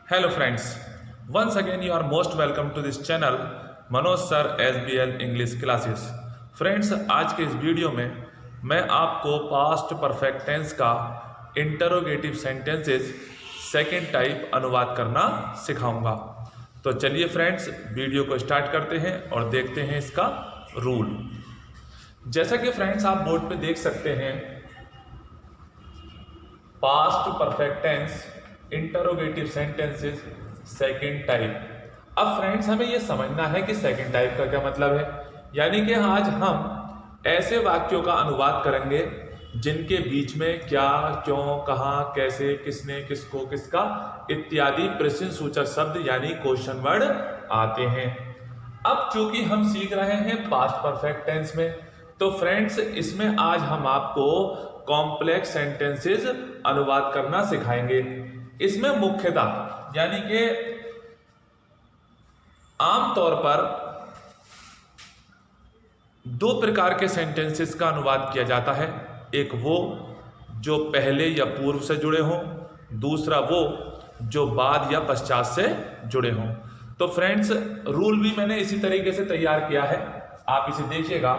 Hello friends, once again you are most welcome to this channel Manoj sir SBL English classes. Friends, आज के इस video में मैं आपको पास्ट परफेक्ट टेंस का इंटरोगेटिव सेंटेंसेस सेकंड टाइप अनुवाद करना सिखाऊंगा। तो चलिए फ्रेंड्स, वीडियो को स्टार्ट करते हैं और देखते हैं इसका रूल। जैसा कि फ्रेंड्स आप बोर्ड पे देख सकते हैं, past perfect tense interrogative sentences second type. अब फ्रेंड्स हमें यह समझना है कि सेकंड टाइप का क्या मतलब है। यानी कि आज हम ऐसे वाक्यों का अनुवाद करेंगे जिनके बीच में क्या, क्यों, कहां, कैसे, किसने, किसको, किसका इत्यादि प्रश्न सूचक शब्द यानी क्वेश्चन वर्ड आते हैं। अब चूंकि हम सीख रहे हैं पास्ट परफेक्ट टेंस में, तो फ्रेंड्स इसमें आज हम आपको कॉम्प्लेक्स सेंटेंसेस अनुवाद करना सिखाएंगे। इसमें मुख्यतः यानी कि आमतौर पर दो प्रकार के सेंटेंसेस का अनुवाद किया जाता है। एक वो जो पहले या पूर्व से जुड़े हों, दूसरा वो जो बाद या पश्चात से जुड़े हों। तो फ्रेंड्स रूल भी मैंने इसी तरीके से तैयार किया है, आप इसे देखिएगा।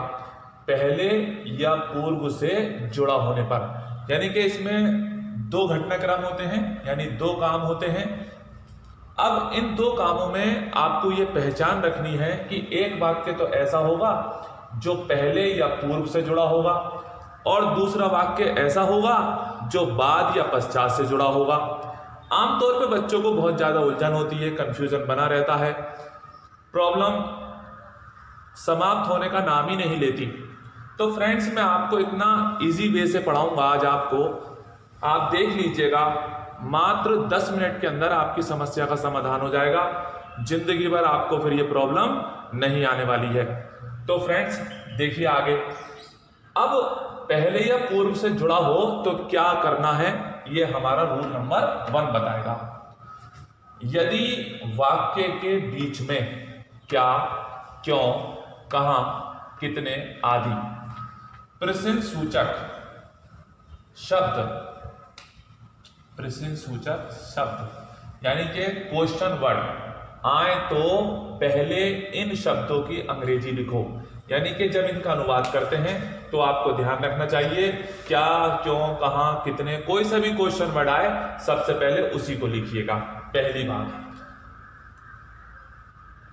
पहले या पूर्व से जुड़ा होने पर, यानी कि इसमें दो घटनाक्रम होते हैं, यानी दो काम होते हैं। अब इन दो कामों में आपको ये पहचान रखनी है कि एक वाक्य तो ऐसा होगा जो पहले या पूर्व से जुड़ा होगा, और दूसरा वाक्य ऐसा होगा जो बाद या पश्चात से जुड़ा होगा। आमतौर पे बच्चों को बहुत ज्यादा उलझन होती है, कंफ्यूजन बना रहता है, प्रॉब्लम समाप्त होने का नाम ही नहीं लेती। तो फ्रेंड्स मैं आपको इतना इजी वे से पढ़ाऊंगा आज आपको, आप देख लीजिएगा, मात्र 10 मिनट के अंदर आपकी समस्या का समाधान हो जाएगा। जिंदगी भर आपको फिर ये प्रॉब्लम नहीं आने वाली है। तो फ्रेंड्स देखिए आगे। अब पहले या पूर्व से जुड़ा हो तो क्या करना है, ये हमारा रूल नंबर 1 बताएगा। यदि वाक्य के बीच में क्या, क्यों, कहां, कितने आदि प्रश्न सूचक शब्द, प्रश्न सूचक शब्द यानी कि क्वेश्चन वर्ड आए तो पहले इन शब्दों की अंग्रेजी लिखो। यानी कि जब इनका अनुवाद करते हैं तो आपको ध्यान रखना चाहिए क्या, क्यों, कहां, कितने, कोई सा भी क्वेश्चन वर्ड आए सबसे पहले उसी को लिखिएगा, पहली बात।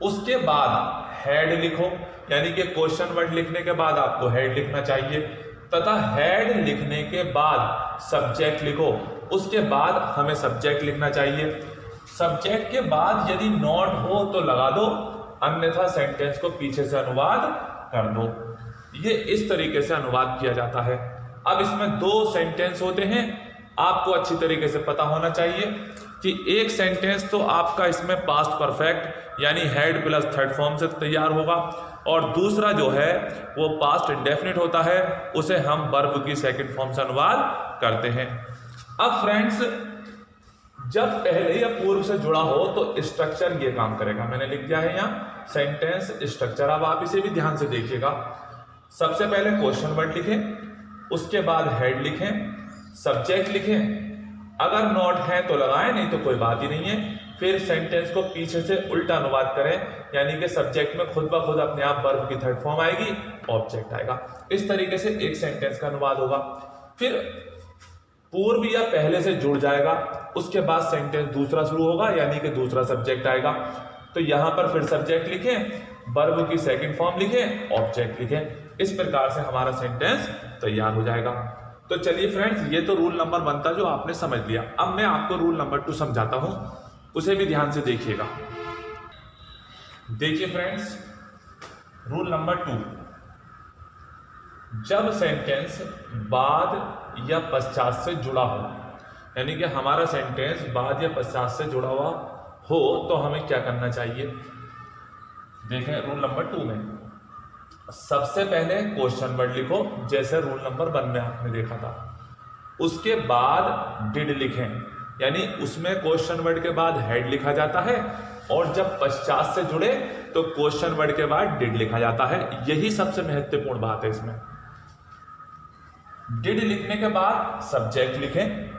उसके बाद हेड लिखो, यानी कि क्वेश्चन वर्ड लिखने के बाद आपको हेड लिखना चाहिए, तथा हेड लिखने के बाद सब्जेक्ट लिखो। उसके बाद हमें सब्जेक्ट लिखना चाहिए। सब्जेक्ट के बाद यदि नॉट हो तो लगा दो, अन्यथा सेंटेंस को पीछे से अनुवाद कर दो। ये इस तरीके से अनुवाद किया जाता है। अब इसमें दो सेंटेंस होते हैं, आपको अच्छी तरीके से पता होना चाहिए कि एक सेंटेंस तो आपका इसमें पास्ट परफेक्ट यानी हेड प्लस थर्ड फॉर्म से तैयार होगा, और दूसरा जो है वो पास्ट इंडेफिनिट होता है, उसे हम वर्ब की सेकंड फॉर्म से अनुवाद करते हैं। अब फ्रेंड्स जब पहले या पूर्व से जुड़ा हो तो स्ट्रक्चर ये काम करेगा, मैंने लिख दिया है यहाँ सेंटेंस स्ट्रक्चर। अब आप इसे भी ध्यान से देखिएगा। सबसे पहले क्वेश्चन वर्ड लिखें, उसके बाद हेड लिखें, सब्जेक्ट लिखें, अगर नॉट है तो लगाएं, नहीं तो कोई बात ही नहीं है। फिर सेंटेंस को पीछे से उल्टा अनुवाद करें, यानी कि सब्जेक्ट में खुद ब खुद अपने आप वर्ब की थर्ड फॉर्म आएगी, ऑब्जेक्ट आएगा। इस तरीके से एक सेंटेंस का अनुवाद होगा। फिर पूर्व या पहले से जुड़ जाएगा, उसके बाद सेंटेंस दूसरा शुरू होगा, यानी कि दूसरा सब्जेक्ट आएगा। तो यहां पर फिर सब्जेक्ट लिखें, वर्ब की सेकंड फॉर्म लिखें, ऑब्जेक्ट लिखें। इस प्रकार से हमारा सेंटेंस तैयार हो जाएगा। तो चलिए फ्रेंड्स, ये तो रूल नंबर 1 था जो आपने समझ लिया। अब मैं आपको रूल नंबर 2 समझाता हूं, उसे भी ध्यान से देखिएगा। देखिए फ्रेंड्स, रूल नंबर 2, जब सेंटेंस बाद या पश्चात से जुड़ा हो, यानी कि हमारा सेंटेंस बाद या पश्चात से जुड़ा हुआ हो, तो हमें क्या करना चाहिए। देखें रूल नंबर 2 में सबसे पहले क्वेश्चन वर्ड लिखो, जैसे रूल नंबर 1 में आपने देखा था। उसके बाद डिड लिखें, यानी उसमें क्वेश्चन वर्ड के बाद हेड लिखा जाता है, और जब पश्चात से जुड़े तो क्वेश्चन वर्ड के बाद डिड लिखा जाता है। यही सबसे महत्वपूर्ण बात है इसमें। डिड लिखने के बाद सब्जेक्ट लिखें,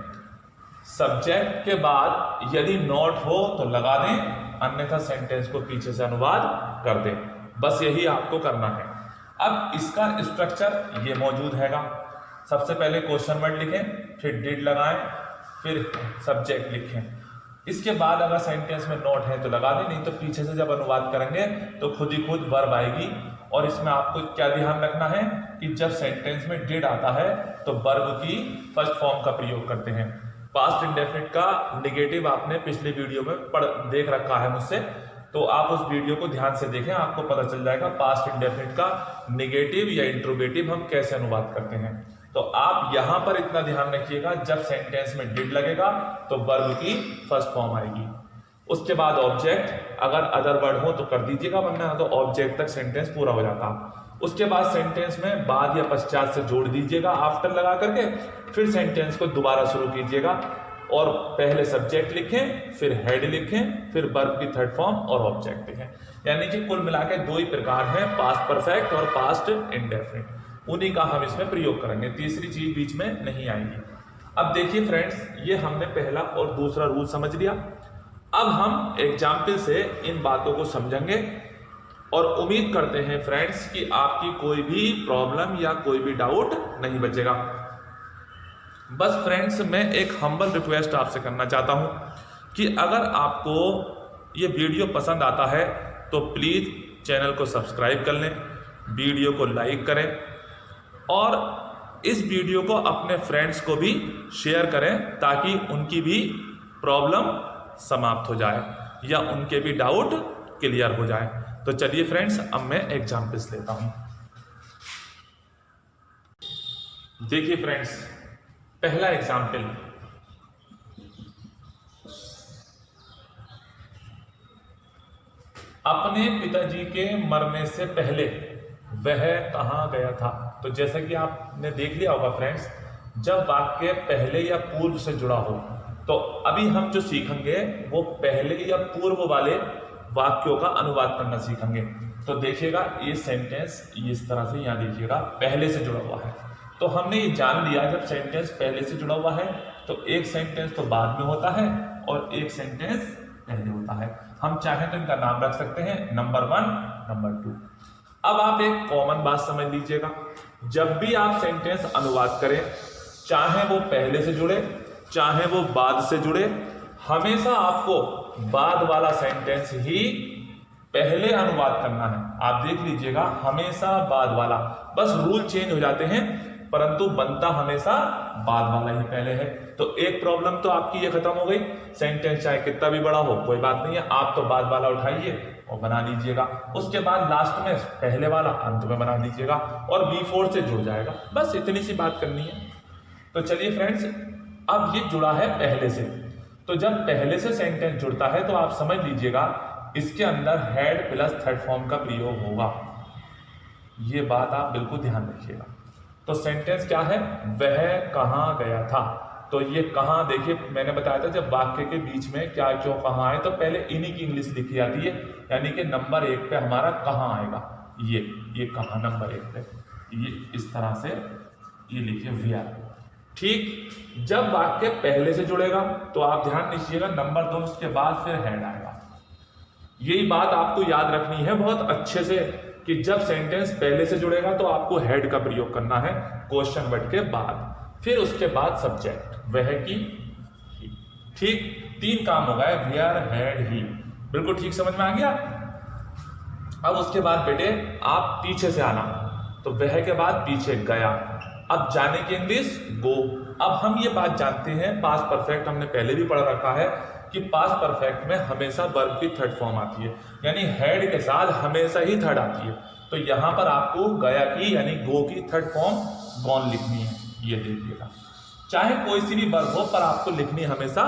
सब्जेक्ट के बाद यदि नॉट हो तो लगा दें, अन्यथा सेंटेंस को पीछे से अनुवाद कर दें। बस यही आपको करना है। अब इसका स्ट्रक्चर ये मौजूद हैगा। सबसे पहले क्वेश्चन वर्ड लिखें, फिर डिड लगाएं, फिर सब्जेक्ट लिखें। इसके बाद अगर सेंटेंस में नॉट है तो लगा दें, नहीं तो पीछे से जब अनुवाद करेंगे तो खुद ही खुद वर्ब आएगी। और इसमें आपको क्या ध्यान रखना है कि जब सेंटेंस में डिड आता है तो वर्ब की फर्स्ट फॉर्म का प्रयोग करते हैं। पास्ट इंडेफिनिट का नेगेटिव आपने पिछले वीडियो में देख रखा है मुझसे, तो आप उस वीडियो को ध्यान से देखें, आपको पता चल जाएगा पास्ट इंडेफिनिट का नेगेटिव या इंट्रोगेटिव हम कैसे अनुवाद करते हैं। तो आप यहां पर इतना ध्यान रखिएगा, जब सेंटेंस में डिड लगेगा तो वर्ब की फर्स्ट फॉर्म आएगी। उसके बाद ऑब्जेक्ट, अगर अदर वर्ड हो तो कर दीजिएगा, वरना तो ऑब्जेक्ट तक सेंटेंस पूरा हो जाता। उसके बाद सेंटेंस में बाद या पश्चात से जोड़ दीजिएगा आफ्टर लगा करके, फिर सेंटेंस को दोबारा शुरू कीजिएगा और पहले सब्जेक्ट लिखें, फिर हेड लिखें, फिर वर्ब की थर्ड फॉर्म और ऑब्जेक्ट लिखें। यानी कि कुल मिला के दो ही प्रकार हैं, पास्ट परफेक्ट और पास्ट इंडेफिनिट। उन्हीं का हम इसमें प्रयोग करेंगे, तीसरी चीज बीच में नहीं आएगी। अब देखिए फ्रेंड्स, ये हमने पहला और दूसरा रूल समझ लिया। अब हम एग्जाम्पल से इन बातों को समझेंगे और उम्मीद करते हैं फ्रेंड्स कि आपकी कोई भी प्रॉब्लम या कोई भी डाउट नहीं बचेगा। बस फ्रेंड्स, मैं एक हम्बल रिक्वेस्ट आपसे करना चाहता हूं कि अगर आपको ये वीडियो पसंद आता है तो प्लीज़ चैनल को सब्सक्राइब कर लें, वीडियो को लाइक करें और इस वीडियो को अपने फ्रेंड्स को भी शेयर करें, ताकि उनकी भी प्रॉब्लम समाप्त हो जाए या उनके भी डाउट क्लियर हो जाए। तो चलिए फ्रेंड्स, अब मैं एग्जाम्पल्स लेता हूं। देखिए फ्रेंड्स, पहला एग्जाम्पल, अपने पिताजी के मरने से पहले वह कहां गया था। तो जैसा कि आपने देख लिया होगा फ्रेंड्स, जब वाक्य पहले या पूर्व से जुड़ा हो, तो अभी हम जो सीखेंगे वो पहले या पूर्व वाले वाक्यों का अनुवाद करना सीखेंगे। तो देखिएगा ये सेंटेंस इस तरह से यहाँ देखिएगा पहले से जुड़ा हुआ है। तो हमने ये जान लिया, जब सेंटेंस पहले से जुड़ा हुआ है तो एक सेंटेंस तो बाद में होता है और एक सेंटेंस पहले होता है। हम चाहें तो इनका नाम रख सकते हैं नंबर 1, नंबर 2। अब आप एक कॉमन बात समझ लीजिएगा, जब भी आप सेंटेंस अनुवाद करें, चाहे वो पहले से जुड़े चाहे वो बाद से जुड़े, हमेशा आपको बाद वाला सेंटेंस ही पहले अनुवाद करना है। आप देख लीजिएगा, हमेशा बाद वाला, बस रूल चेंज हो जाते हैं परंतु बनता हमेशा बाद वाला ही पहले है। तो एक प्रॉब्लम तो आपकी ये खत्म हो गई, सेंटेंस चाहे कितना भी बड़ा हो कोई बात नहीं है, आप तो बाद वाला उठाइए और बना लीजिएगा। उसके बाद लास्ट में पहले वाला अंत में बना दीजिएगा और B4 से जुड़ जाएगा। बस इतनी सी बात करनी है। तो चलिए फ्रेंड्स, अब ये जुड़ा है पहले से, तो जब पहले से सेंटेंस जुड़ता है तो आप समझ लीजिएगा इसके अंदर हेड प्लस थर्ड फॉर्म का प्रयोग होगा। ये बात आप बिल्कुल ध्यान रखिएगा। तो सेंटेंस क्या है, वह कहां गया था। तो ये कहां, देखिए मैंने बताया था जब वाक्य के बीच में क्या क्यों कहां आए तो पहले इन्हीं की इंग्लिश लिखी जाती है, यानी कि नंबर 1 पे हमारा कहां आएगा, ये कहां नंबर 1 पे, ये इस तरह से ये लिखिए वेयर। ठीक, जब वाक्य पहले से जुड़ेगा तो आप ध्यान दीजिएगा नंबर 2 उसके बाद फिर हेड आएगा। यही बात आपको याद रखनी है बहुत अच्छे से कि जब सेंटेंस पहले से जुड़ेगा तो आपको हेड का प्रयोग करना है क्वेश्चन वर्ड के बाद, फिर उसके बाद सब्जेक्ट, वह की। ठीक, 3 काम हो गए, वेयर, हेड, ही। बिल्कुल ठीक समझ में आ गया। अब उसके बाद बेटे आप पीछे से आना, तो वह के बाद पीछे गया। अब जाने की इंग्लिश गो। अब हम ये बात जानते हैं, पास्ट परफेक्ट हमने पहले भी पढ़ रखा है कि पास्ट परफेक्ट में हमेशा वर्ब की थर्ड फॉर्म आती है, यानी हेड के साथ हमेशा ही थर्ड आती है। तो यहां पर आपको गया की यानी गो की थर्ड फॉर्म गॉन लिखनी है, ये देखिएगा। चाहे कोई सी भी वर्ब हो पर आपको लिखनी हमेशा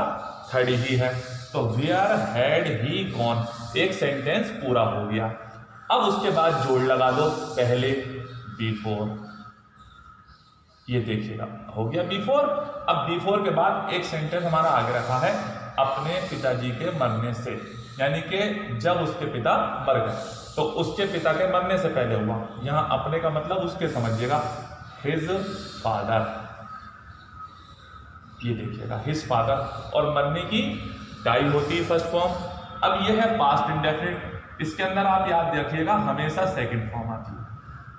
थर्ड ही है। तो वेयर, हेड, ही, गॉन, एक सेंटेंस पूरा हो गया। अब उसके बाद जोड़ लगा दो, पहले B4, ये देखिएगा हो गया B4। अब B4 के बाद एक सेंटेंस हमारा आगे रखा है, अपने पिताजी के मरने से, यानी कि जब उसके पिता मर गए, तो उसके पिता के मरने से पहले हुआ। यहां अपने का मतलब उसके समझिएगा, हिज फादर। ये देखिएगा हिज फादर, और मरने की डाई होती है फर्स्ट फॉर्म। अब ये है पास्ट इंडेफिनिट, इसके अंदर आप याद रखिएगा हमेशा सेकंड फॉर्म आती है।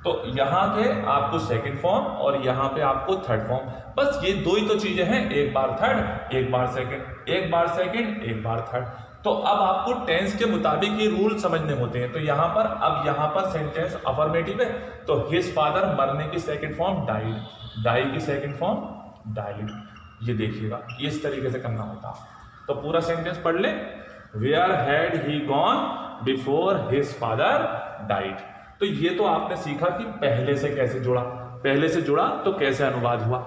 तो यहाँ पे आपको सेकंड फॉर्म और यहाँ पे आपको थर्ड फॉर्म, बस ये दो ही तो चीजें हैं, एक बार थर्ड एक बार सेकंड, एक बार सेकंड एक बार थर्ड। तो अब आपको टेंस के मुताबिक ये रूल समझने होते हैं। तो यहाँ पर अब यहाँ पर सेंटेंस अफर्मेटिव है, तो हिज फादर मरने की सेकंड फॉर्म डाइड, डाई की सेकंड फॉर्म डाइड। ये देखिएगा इस तरीके से करना होता। तो पूरा सेंटेंस पढ़ ले, where had he gone before his father died. तो ये तो आपने सीखा कि पहले से कैसे जुड़ा, पहले से जुड़ा तो कैसे अनुवाद हुआ।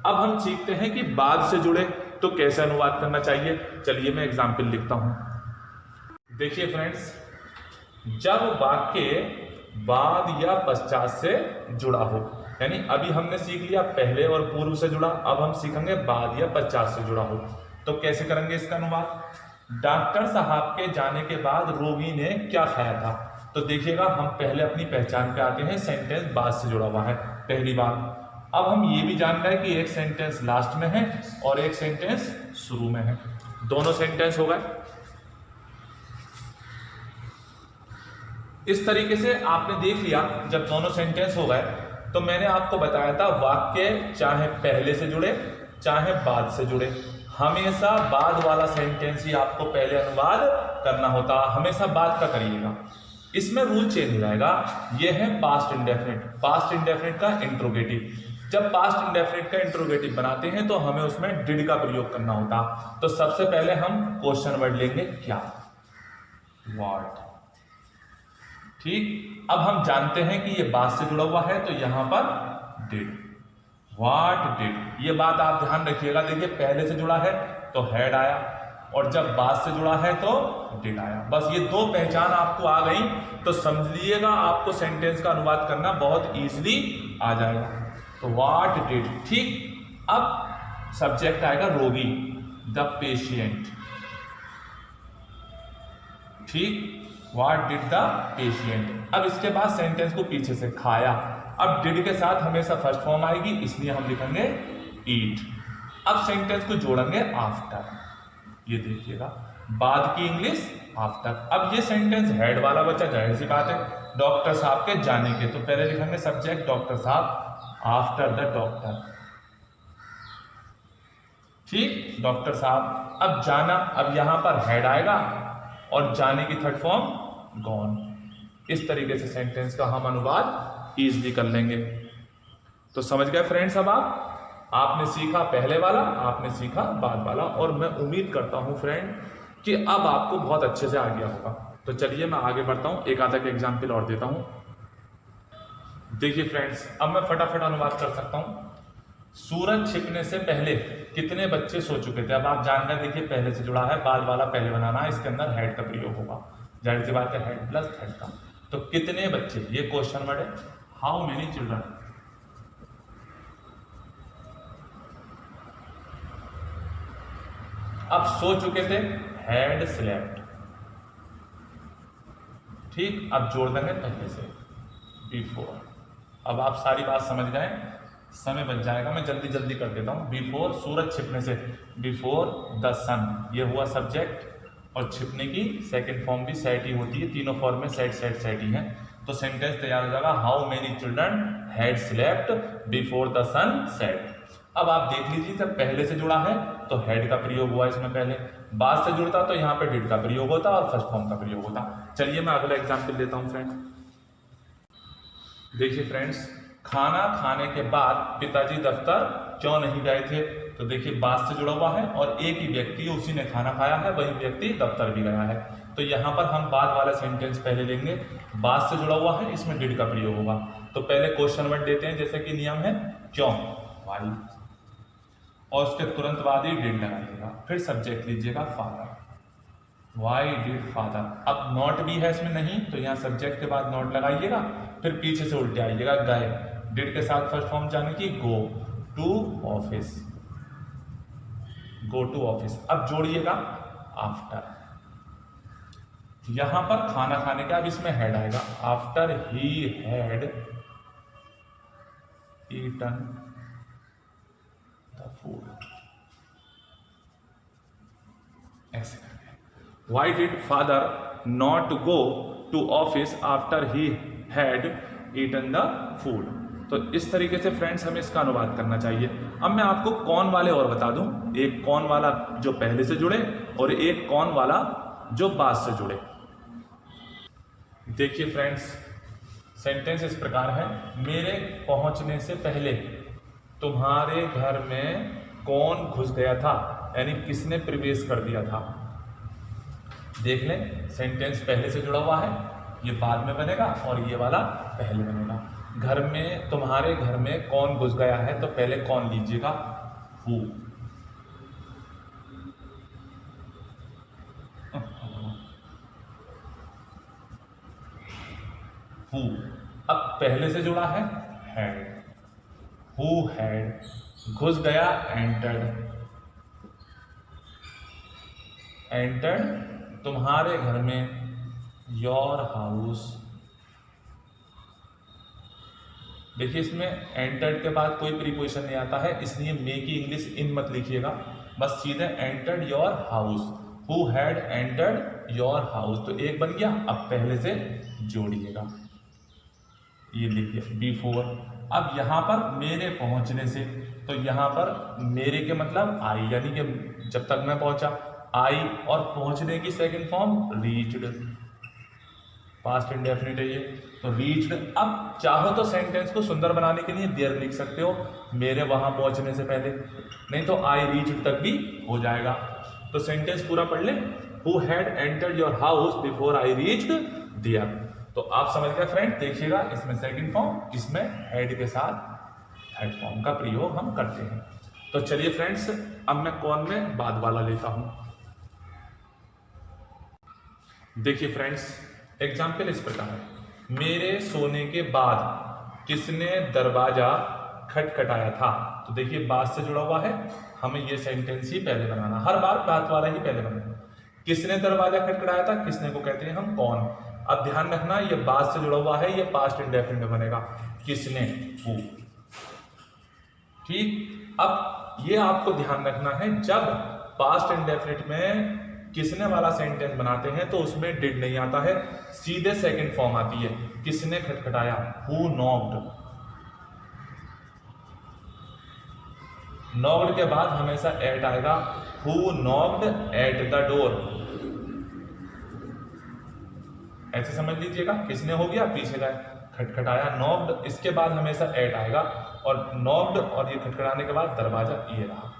अब हम सीखते हैं कि बाद से जुड़े तो कैसे अनुवाद करना चाहिए। चलिए मैं एग्जाम्पल लिखता हूं। देखिए फ्रेंड्स, जब वाक्य बाद या पश्चात से जुड़ा हो, यानी अभी हमने सीख लिया पहले और पूर्व से जुड़ा, अब हम सीखेंगे बाद या पश्चात से जुड़ा हो। तो कैसे करेंगे इसका अनुवाद। डॉक्टर साहब के जाने के बाद रोगी ने क्या खाया था। तो देखिएगा हम पहले अपनी पहचान पे आते हैं, सेंटेंस बाद से जुड़ा हुआ है पहली बार। अब हम ये भी जान रहे हैं कि एक सेंटेंस लास्ट में है और एक सेंटेंस शुरू में है, दोनों सेंटेंस हो गए। इस तरीके से आपने देख लिया, जब दोनों सेंटेंस हो गए तो मैंने आपको बताया था वाक्य चाहे पहले से जुड़े चाहे बाद से जुड़े, हमेशा बाद वाला सेंटेंस ही आपको पहले अनुवाद करना होता, हमेशा बाद का करिएगा। इसमें रूल चेंज हो जाएगा। यह है पास्ट इंडेफिनिट, पास्ट इंडेफिनिट का इंट्रोगेटिव। जब पास्ट इंडेफिनिट का इंट्रोगेटिव बनाते हैं तो हमें उसमें डिड का प्रयोग करना होता। तो सबसे पहले हम क्वेश्चन वर्ड लेंगे, क्या, व्हाट। ठीक, अब हम जानते हैं कि ये बाद से जुड़ा हुआ है तो यहां पर डिड, व्हाट डिड। ये बात आप ध्यान रखिएगा। देखिए पहले से जुड़ा है तो हैड आया और जब बाद से जुड़ा है तो डिड आया। बस ये दो पहचान आपको आ गई तो समझ लीजिएगा आपको सेंटेंस का अनुवाद करना बहुत इजीली आ जाएगा। तो व्हाट डिड, ठीक। अब सब्जेक्ट आएगा रोगी, द पेशिएंट, ठीक, व्हाट डिड द पेशिएंट। अब इसके बाद सेंटेंस को पीछे से खाया। अब डिड के साथ हमेशा फर्स्ट फॉर्म आएगी, इसलिए हम लिखेंगे ईट। अब सेंटेंस को जोड़ेंगे आफ्टर, ये देखिएगा बाद की इंग्लिश आफ्टर। अब ये सेंटेंस हेड वाला बच्चा, जाहिर सी बात है डॉक्टर साहब के जाने के, तो पहले लिखेंगे सब्जेक्ट डॉक्टर साहब, आफ्टर द डॉक्टर, ठीक, डॉक्टर साहब। अब जाना, अब यहां पर हेड आएगा और जाने की थर्ड फॉर्म गॉन। इस तरीके से सेंटेंस का हम अनुवाद इजीली कर लेंगे। तो समझ गए फ्रेंड्स। अब आपने सीखा पहले वाला, आपने सीखा बाद वाला, और मैं उम्मीद करता हूं फ्रेंड कि अब आपको बहुत अच्छे से आ गया होगा। तो चलिए मैं आगे बढ़ता हूं, एक आधा का एग्जाम्पल और देता हूं। देखिए फ्रेंड्स, अब मैं फटाफट अनुवाद कर सकता हूं। सूरज छिपने से पहले कितने बच्चे सो चुके थे। अब आप जान रहे, देखिए पहले से जुड़ा है, बाद वाला पहले बनाना है, इसके अंदर हेड का प्रयोग होगा, जाहिर सी बात है हेड प्लस हेड का। तो कितने बच्चे, ये क्वेश्चन वर्ड है, हाउ मेनी चिल्ड्रन। अब सो चुके थे, हैड स्लेप्ट, ठीक। अब जोड़ देंगे पहले से, बिफोर। अब आप सारी बात समझ गए, समय बच जाएगा, मैं जल्दी जल्दी कर देता हूं। बिफोर, सूरज छिपने से, बिफोर द सन, ये हुआ सब्जेक्ट, और छिपने की सेकंड फॉर्म भी सेट ही होती है, तीनों फॉर्म में सेट सेट सेट ही है। तो सेंटेंस तैयार हो जाएगा, how many children had slept before the sun set. अब आप देख लीजिए, जब पहले से जुड़ा है तो हेड का प्रयोग हुआ इसमें पहले, बाद से जुड़ता तो यहाँ पे डिड का प्रयोग होता और फर्स्ट फॉर्म का प्रयोग होता। चलिए मैं अगला एग्जाम्पल देता हूँ फ्रेंड। देखिए फ्रेंड्स, खाना खाने के बाद पिताजी दफ्तर क्यों नहीं गए थे। तो देखिए बाद से जुड़ा हुआ है और एक ही व्यक्ति, उसी ने खाना खाया है, वही व्यक्ति दफ्तर भी गया है। तो यहाँ पर हम बाद वाला सेंटेंस पहले लेंगे, बाद से जुड़ा हुआ है, इसमें डिड का प्रयोग होगा। तो पहले क्वेश्चन वर्ड देते हैं, जैसे कि नियम है, क्यों, वाई, और उसके तुरंत बाद ही डिड लगाइएगा। फिर सब्जेक्ट लीजिएगा फादर, वाई डिड फादर। अब नॉट भी है इसमें नहीं, तो यहाँ सब्जेक्ट के बाद नॉट लगाइएगा, फिर पीछे से उल्टे आइएगा, गए, डिड के साथ फर्स्ट फॉर्म जाने की, go to office, go to office. अब जोड़िएगा आफ्टर, यहां पर खाना खाने का, अब इसमें हेड आएगा, after he had eaten the food, why did father not go to office after he had eaten the food. तो इस तरीके से फ्रेंड्स हमें इसका अनुवाद करना चाहिए। अब मैं आपको कौन वाले और बता दूं, एक कौन वाला जो पहले से जुड़े और एक कौन वाला जो बाद से जुड़े। देखिए फ्रेंड्स, सेंटेंस इस प्रकार है, मेरे पहुंचने से पहले तुम्हारे घर में कौन घुस गया था, यानी किसने प्रवेश कर दिया था। देख लें, सेंटेंस पहले से जुड़ा हुआ है, ये बाद में बनेगा और ये वाला पहले बनेगा। घर में, तुम्हारे घर में कौन घुस गया है, तो पहले कौन लीजिएगा, हु। हु अब पहले से जुड़ा है हैड, हु हैड, घुस गया एंटर्ड, एंटर्ड तुम्हारे घर में, योर हाउस। देखिए इसमें एंटर्ड के बाद कोई प्रीपोजिशन नहीं आता है, इसलिए मे की इंग्लिश इन मत लिखिएगा, बस सीधे entered your house, who had entered your house. तो एक बन गया, अब पहले से जोड़िएगा, ये लिखिए बिफोर। अब यहाँ पर मेरे पहुंचने से, तो यहाँ पर मेरे के मतलब आई, यानी कि जब तक मैं पहुंचा आई, और पहुंचने की second form reached, past indefinite है ये, तो रीच्ड। अब चाहो तो सेंटेंस को सुंदर बनाने के लिए देयर लिख सकते हो, मेरे वहां पहुंचने से पहले, नहीं तो आई रीच्ड तक भी हो जाएगा। तो सेंटेंस पूरा पढ़ ले, who had entered your house before I reached there. तो आप समझ गए फ्रेंड। देखिएगा इसमें सेकंड फॉर्म, इसमें हैड के साथ थर्ड फॉर्म का प्रयोग हम करते हैं। तो चलिए फ्रेंड्स, अब मैं कौन में बाद वाला लेता हूं। देखिए फ्रेंड्स, एग्जाम्पल इस प्रकार है, मेरे सोने के बाद किसने दरवाजा खटखटाया था। तो देखिए बाद से जुड़ा हुआ है, हमें ये सेंटेंस ही पहले बनाना, हर बार बात वाला ही पहले बनाना। किसने दरवाजा खटखटाया था, किसने को कहते हैं हम कौन। अब ध्यान रखना, ये बाद से जुड़ा हुआ है, ये पास्ट इंडेफिनिट में बनेगा, किसने, हु। ठीक, अब ये आपको ध्यान रखना है, जब पास्ट इंडेफिनिट में किसने वाला सेंटेंस बनाते हैं तो उसमें डिड नहीं आता है, सीधे सेकंड फॉर्म आती है, किसने खटखटाया, हु नॉक्ड। नॉक्ड के बाद हमेशा एट आएगा, who knocked at the door. ऐसे समझ लीजिएगा, किसने हो गया पीछे का खटखटाया, नॉक्ड, इसके बाद हमेशा एट आएगा, और नॉक्ड और ये खटखटाने के बाद दरवाजा ये रहा,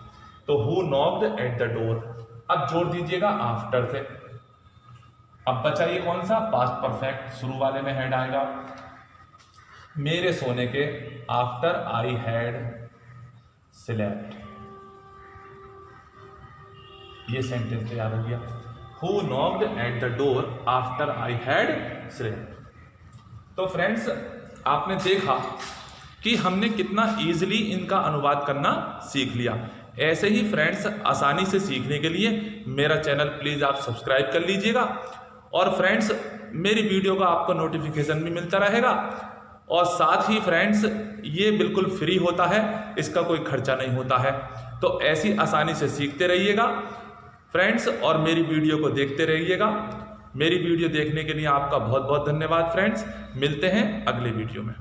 तो who knocked at the door. अब जोड़ दीजिएगा आफ्टर से। अब बचा ये कौन सा, पास्ट परफेक्ट, शुरू वाले में हेड आएगा, मेरे सोने के आफ्टर आई हैड स्लेप्ट। ये सेंटेंस तैयार हो गया, who knocked at the door after I had slept. तो फ्रेंड्स, आपने देखा कि हमने कितना इजीली इनका अनुवाद करना सीख लिया। ऐसे ही फ्रेंड्स, आसानी से सीखने के लिए मेरा चैनल प्लीज़ आप सब्सक्राइब कर लीजिएगा, और फ्रेंड्स मेरी वीडियो का आपको नोटिफिकेशन भी मिलता रहेगा। और साथ ही फ्रेंड्स, ये बिल्कुल फ्री होता है, इसका कोई खर्चा नहीं होता है। तो ऐसी आसानी से सीखते रहिएगा फ्रेंड्स, और मेरी वीडियो को देखते रहिएगा। मेरी वीडियो देखने के लिए आपका बहुत बहुत धन्यवाद फ्रेंड्स। मिलते हैं अगले वीडियो में।